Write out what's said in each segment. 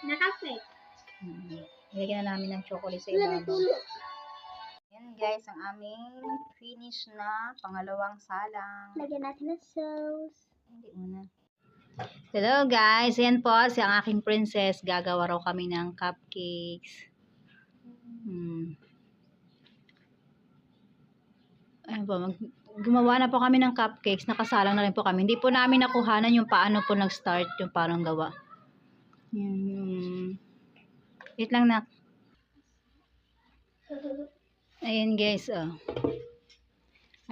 Naka-fake. Ilagyan na namin ng chocolate sa ibabaw. Yan guys, ang aming finish na pangalawang salang. Lagyan natin ng sauce. Hindi muna. Hello guys, yan po si ang aking princess. Gagawa raw kami ng cupcakes. Ayun po, gumawa na po kami ng cupcakes. Nakasalang na rin po kami. Hindi po namin nakuhanan yung paano po nag-start, yung parang gawa. Wait lang na. Ayan guys, oh.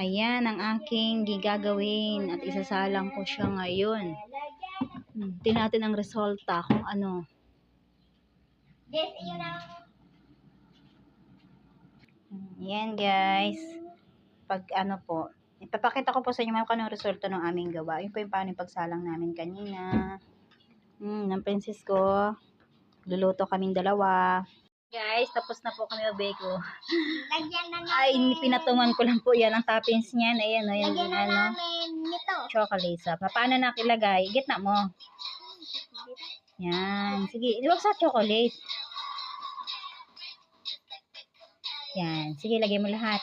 Ayan ang aking gigagawin at isasalang ko siya ngayon. Tingnan natin ang resulta kung ano. Yes, yun ang... Ayan guys. Pag ano po, ipapakita ko po sa inyo kung anong resulta ng aming gawa. Yun po yung paano yung pagsalang namin kanina. Ng princess ko. Luluto kaming dalawa. Guys, tapos na po kami mag-bake. Lagyan na namin. Ay, pinatungan ko lang po yan ang toppings niyan. Ayan, o. Yan, Lagyan na ano, namin nito. chocolate sa. Paano na ilagay? Gitna mo. Yan. Sige, iwag sa chocolate. Yan. Sige, lagay mo lahat.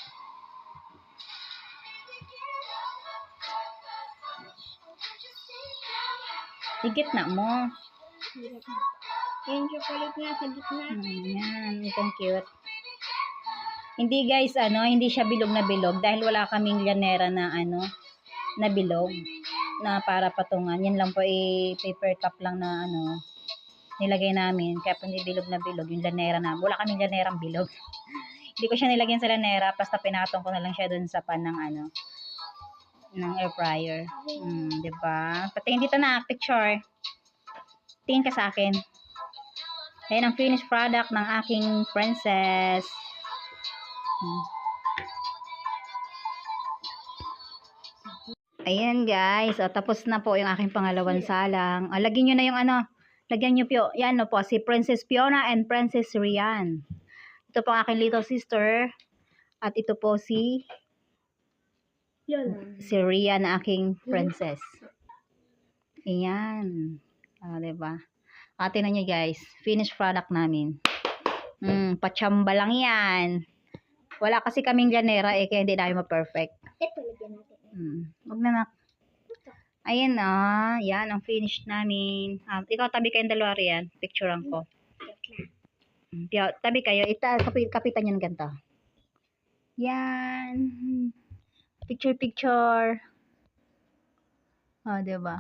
Gitna mo. Yung chocolate nga sa gitna. Yan. Itong cute. Hindi guys, ano, hindi siya bilog na bilog dahil wala kaming llanera na ano, na bilog na para patungan. Yan lang po paper cup lang na ano, nilagay namin. Kaya po hindi bilog na bilog yung llanera na. Wala kaming llanerang bilog. Hindi ko siya nilagyan sa llanera, basta pinatong ko na lang siya dun sa pan ng ano, ng air fryer. Diba? Patingin dito na, picture. Tingin ka sa akin. Ayan ang finished product ng aking princess. Ayan guys, tapos na po yung aking pangalawang salang. Lagyan nyo na yung ano, lagyan nyo po, yan po, si Princess Fiona and Princess Rian. Ito po ang aking little sister. At ito po si Rian na aking princess. Ayan. Diba? Tingnan nyo guys, finished product namin. Pachamba lang yan. Wala kasi kaming llanera kaya hindi namin ma-perfect. Ito, lagyan natin. Huwag na. Ayan na. Yan ang finished namin. Ikaw tabi kayong dalawa riyan. Picturean ko. Tabi kayo. Kapitan nyo ng ganito. Yan. Picture. Diba?